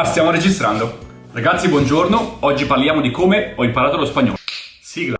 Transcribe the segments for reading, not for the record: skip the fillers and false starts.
Stiamo registrando. Ragazzi, buongiorno. Oggi parliamo di come ho imparato lo spagnolo. Sigla.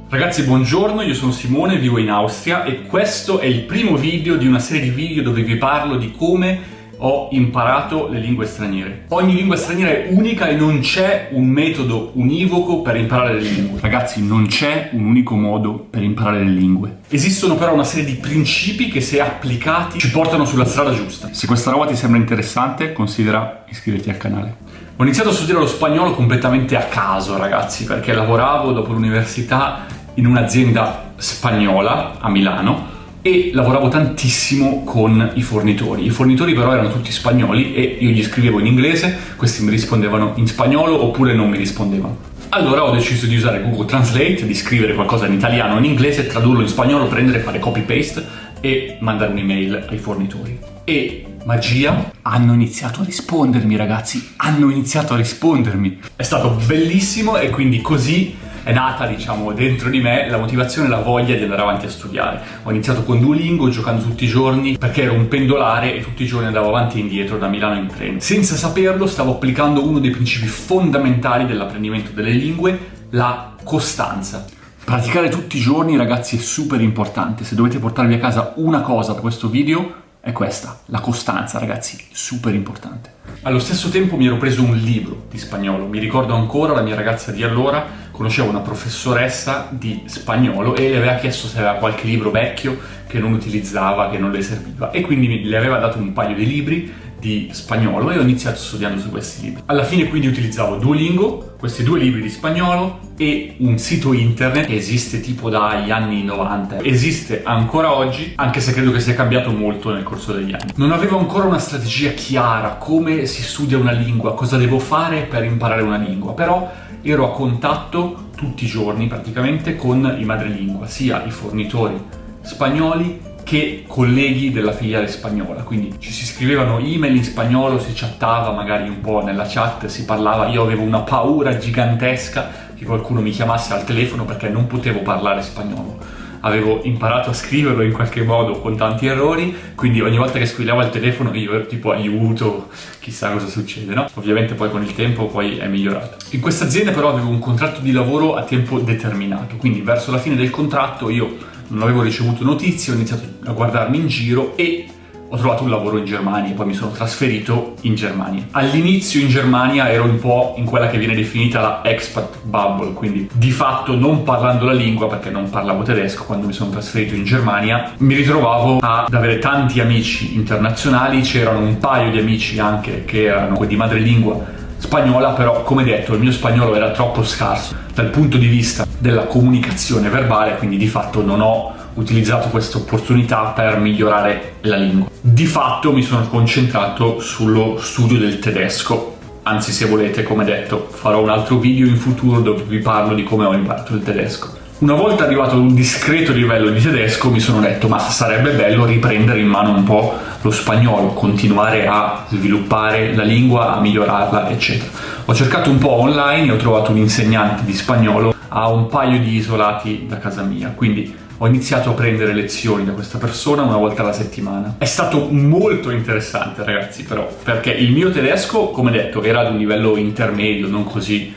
Ragazzi, buongiorno, io sono Simone, vivo in Austria e questo è il primo video di una serie di video dove vi parlo di come ho imparato le lingue straniere. Ogni lingua straniera è unica e non c'è un metodo univoco per imparare le lingue. Ragazzi, non c'è un unico modo per imparare le lingue. Esistono però una serie di principi che, se applicati, ci portano sulla strada giusta. Se questa roba ti sembra interessante, considera iscriverti al canale. Ho iniziato a studiare lo spagnolo completamente a caso, ragazzi, perché lavoravo dopo l'università in un'azienda spagnola a Milano e lavoravo tantissimo con i fornitori. I fornitori però erano tutti spagnoli e io gli scrivevo in inglese, questi mi rispondevano in spagnolo oppure non mi rispondevano. Allora ho deciso di usare Google Translate, di scrivere qualcosa in italiano o in inglese, tradurlo in spagnolo, prendere, fare copy-paste e mandare un'email ai fornitori. E magia, hanno iniziato a rispondermi, ragazzi, hanno iniziato a rispondermi. È stato bellissimo e quindi così è nata, diciamo, dentro di me la motivazione e la voglia di andare avanti a studiare. Ho iniziato con Duolingo, giocando tutti i giorni, perché ero un pendolare e tutti i giorni andavo avanti e indietro da Milano in treno. Senza saperlo stavo applicando uno dei principi fondamentali dell'apprendimento delle lingue, la costanza. Praticare tutti i giorni, ragazzi, è super importante. Se dovete portarvi a casa una cosa da questo video, è questa, la costanza, ragazzi, super importante. Allo stesso tempo mi ero preso un libro di spagnolo, mi ricordo ancora la mia ragazza di allora, conoscevo una professoressa di spagnolo e le aveva chiesto se aveva qualche libro vecchio che non utilizzava, che non le serviva, e quindi le aveva dato un paio di libri di spagnolo e ho iniziato studiando su questi libri. Alla fine quindi utilizzavo Duolingo, questi 2 libri di spagnolo e un sito internet che esiste tipo dagli anni 90. Esiste ancora oggi, anche se credo che sia cambiato molto nel corso degli anni. Non avevo ancora una strategia chiara, come si studia una lingua, cosa devo fare per imparare una lingua, però ero a contatto tutti i giorni praticamente con i madrelingua, sia i fornitori spagnoli che colleghi della filiale spagnola, quindi ci si scrivevano email in spagnolo, si chattava magari un po' nella chat, si parlava. Io avevo una paura gigantesca che qualcuno mi chiamasse al telefono perché non potevo parlare spagnolo. Avevo imparato a scriverlo in qualche modo con tanti errori, quindi ogni volta che squillava il telefono io ero tipo aiuto, chissà cosa succede, no? Ovviamente poi con il tempo poi è migliorato. In questa azienda però avevo un contratto di lavoro a tempo determinato, quindi verso la fine del contratto io non avevo ricevuto notizie, ho iniziato a guardarmi in giro e ho trovato un lavoro in Germania e poi mi sono trasferito in Germania. All'inizio in Germania ero un po' in quella che viene definita la expat bubble, quindi di fatto non parlando la lingua, perché non parlavo tedesco quando mi sono trasferito in Germania, mi ritrovavo ad avere tanti amici internazionali, c'erano un paio di amici anche che erano di madrelingua spagnola, però come detto il mio spagnolo era troppo scarso dal punto di vista della comunicazione verbale, quindi di fatto non ho utilizzato questa opportunità per migliorare la lingua. Di fatto mi sono concentrato sullo studio del tedesco, anzi, se volete, come detto, farò un altro video in futuro dove vi parlo di come ho imparato il tedesco. Una volta arrivato ad un discreto livello di tedesco mi sono detto ma sarebbe bello riprendere in mano un po' lo spagnolo, continuare a sviluppare la lingua, a migliorarla, eccetera. Ho cercato un po' online e ho trovato un insegnante di spagnolo a un paio di isolati da casa mia, quindi ho iniziato a prendere lezioni da questa persona una volta alla settimana. È stato molto interessante, ragazzi, però, perché il mio tedesco, come detto, era ad un livello intermedio, non così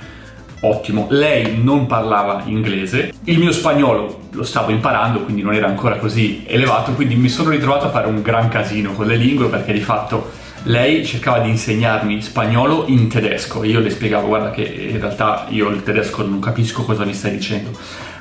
ottimo. Lei non parlava inglese, il mio spagnolo lo stavo imparando, quindi non era ancora così elevato, quindi mi sono ritrovato a fare un gran casino con le lingue, perché di fatto lei cercava di insegnarmi spagnolo in tedesco e io le spiegavo: guarda che in realtà io il tedesco non capisco cosa mi stai dicendo.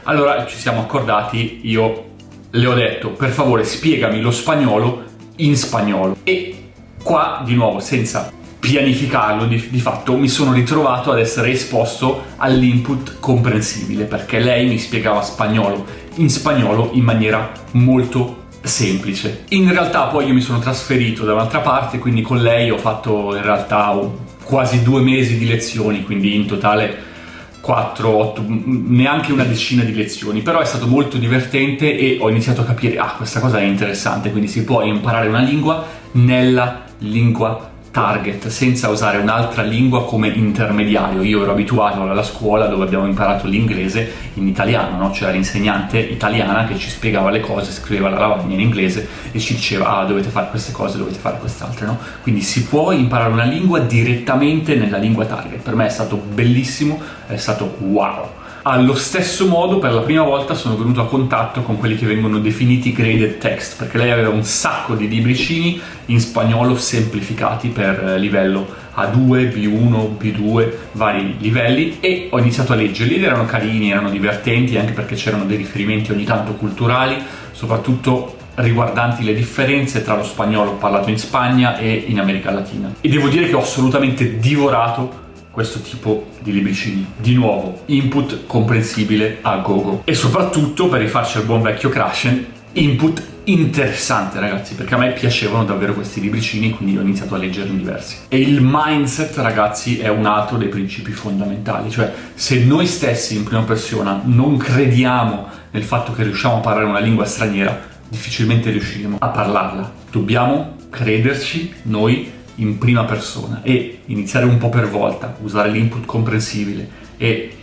Allora ci siamo accordati, io le ho detto: per favore spiegami lo spagnolo in spagnolo, e qua di nuovo senza pianificarlo, di fatto mi sono ritrovato ad essere esposto all'input comprensibile, perché lei mi spiegava spagnolo in maniera molto semplice. In realtà poi io mi sono trasferito da un'altra parte, quindi con lei ho fatto in realtà quasi 2 mesi di lezioni, quindi in totale 4, 8, neanche una decina di lezioni, però è stato molto divertente e ho iniziato a capire, questa cosa è interessante, quindi si può imparare una lingua nella lingua target, senza usare un'altra lingua come intermediario. Io ero abituato alla scuola dove abbiamo imparato l'inglese in italiano, no? C'era l'insegnante italiana che ci spiegava le cose, scriveva la lavagna in inglese e ci diceva dovete fare queste cose, dovete fare quest'altre, no? Quindi si può imparare una lingua direttamente nella lingua target. Per me è stato bellissimo, è stato wow. Allo stesso modo, per la prima volta sono venuto a contatto con quelli che vengono definiti graded text, perché lei aveva un sacco di libricini in spagnolo semplificati per livello A2, B1, B2, vari livelli, e ho iniziato a leggerli ed erano carini, erano divertenti, anche perché c'erano dei riferimenti ogni tanto culturali, soprattutto riguardanti le differenze tra lo spagnolo parlato in Spagna e in America Latina. E devo dire che ho assolutamente divorato questo tipo di libricini. Di nuovo, input comprensibile a gogo. E soprattutto, per rifarci al buon vecchio Krashen, input interessante, ragazzi, perché a me piacevano davvero questi libricini, quindi ho iniziato a leggerne diversi. E il mindset, ragazzi, è un altro dei principi fondamentali. Cioè, se noi stessi in prima persona non crediamo nel fatto che riusciamo a parlare una lingua straniera, difficilmente riusciremo a parlarla. Dobbiamo crederci noi in prima persona e iniziare un po' per volta, usare l'input comprensibile e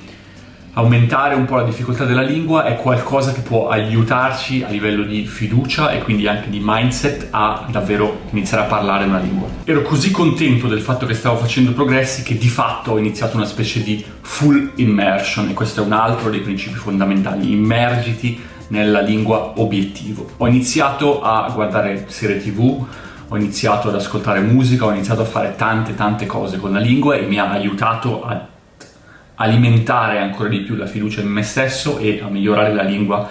aumentare un po' la difficoltà della lingua è qualcosa che può aiutarci a livello di fiducia e quindi anche di mindset a davvero iniziare a parlare una lingua. Ero così contento del fatto che stavo facendo progressi che di fatto ho iniziato una specie di full immersion, e questo è un altro dei principi fondamentali: immergiti nella lingua obiettivo. Ho iniziato a guardare serie TV, ho iniziato ad ascoltare musica, ho iniziato a fare tante cose con la lingua e mi ha aiutato a alimentare ancora di più la fiducia in me stesso e a migliorare la lingua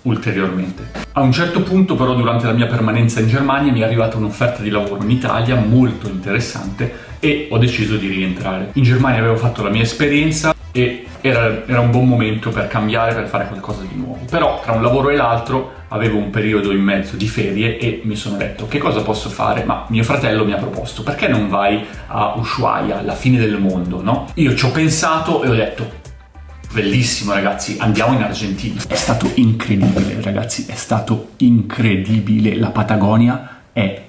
ulteriormente. A un certo punto però, durante la mia permanenza in Germania, mi è arrivata un'offerta di lavoro in Italia molto interessante e ho deciso di rientrare. In Germania avevo fatto la mia esperienza e era un buon momento per cambiare, per fare qualcosa di nuovo. Però tra un lavoro e l'altro avevo un periodo in mezzo di ferie e mi sono detto: che cosa posso fare? Ma mio fratello mi ha proposto: perché non vai a Ushuaia, alla fine del mondo, no? Io ci ho pensato e ho detto: bellissimo, ragazzi, andiamo in Argentina. È stato incredibile, ragazzi, è stato incredibile. La Patagonia è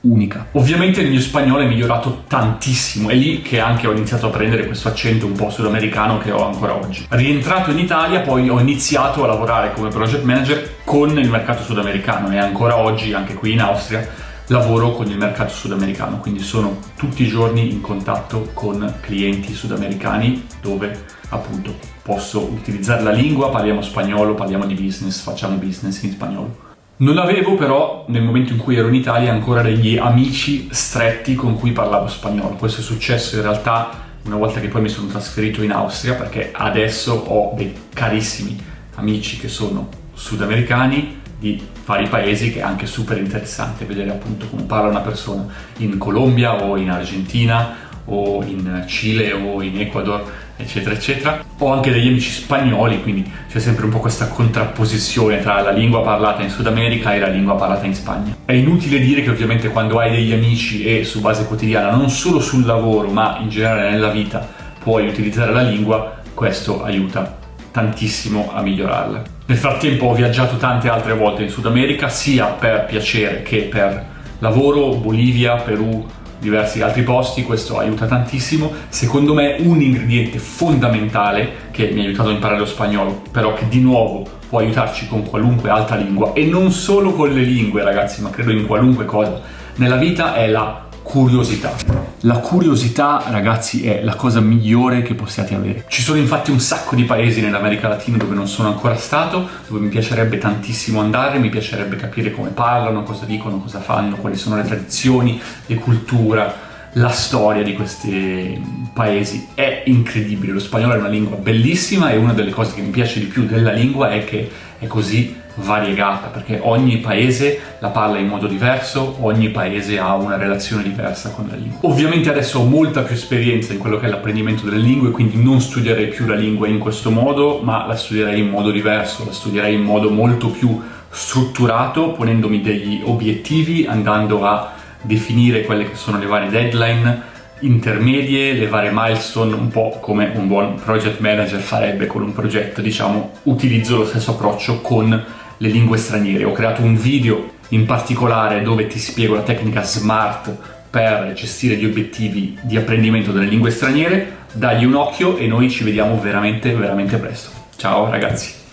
unica. Ovviamente il mio spagnolo è migliorato tantissimo, è lì che anche ho iniziato a prendere questo accento un po' sudamericano che ho ancora oggi. Rientrato in Italia, poi ho iniziato a lavorare come project manager con il mercato sudamericano e ancora oggi, anche qui in Austria, lavoro con il mercato sudamericano, quindi sono tutti i giorni in contatto con clienti sudamericani dove appunto posso utilizzare la lingua, parliamo spagnolo, parliamo di business, facciamo business in spagnolo. Non avevo però, nel momento in cui ero in Italia, ancora degli amici stretti con cui parlavo spagnolo. Questo è successo in realtà una volta che poi mi sono trasferito in Austria, perché adesso ho dei carissimi amici che sono sudamericani di vari paesi, che è anche super interessante vedere appunto come parla una persona in Colombia o in Argentina o in Cile o in Ecuador, eccetera eccetera. Ho anche degli amici spagnoli, quindi c'è sempre un po' questa contrapposizione tra la lingua parlata in Sud America e la lingua parlata in Spagna. È inutile dire che ovviamente quando hai degli amici e su base quotidiana, non solo sul lavoro ma in generale nella vita, puoi utilizzare la lingua, questo aiuta tantissimo a migliorarla. Nel frattempo ho viaggiato tante altre volte in Sud America, sia per piacere che per lavoro: Bolivia, Perù, diversi altri posti. Questo aiuta tantissimo. Secondo me un ingrediente fondamentale che mi ha aiutato a imparare lo spagnolo, però che di nuovo può aiutarci con qualunque altra lingua, e non solo con le lingue, ragazzi, ma credo in qualunque cosa nella vita, è la curiosità. La curiosità, ragazzi, è la cosa migliore che possiate avere. Ci sono infatti un sacco di paesi nell'America Latina dove non sono ancora stato, dove mi piacerebbe tantissimo andare, mi piacerebbe capire come parlano, cosa dicono, cosa fanno, quali sono le tradizioni, le culture, la storia di questi paesi. È incredibile. Lo spagnolo è una lingua bellissima e una delle cose che mi piace di più della lingua è che è così variegata, perché ogni paese la parla in modo diverso, ogni paese ha una relazione diversa con la lingua. Ovviamente adesso ho molta più esperienza in quello che è l'apprendimento delle lingue, quindi non studierei più la lingua in questo modo, ma la studierei in modo diverso, la studierei in modo molto più strutturato, ponendomi degli obiettivi, andando a definire quelle che sono le varie deadline intermedie, le varie milestone, un po' come un buon project manager farebbe con un progetto. Diciamo, utilizzo lo stesso approccio con le lingue straniere. Ho creato un video in particolare dove ti spiego la tecnica SMART per gestire gli obiettivi di apprendimento delle lingue straniere, dagli un occhio e noi ci vediamo veramente presto. Ciao ragazzi!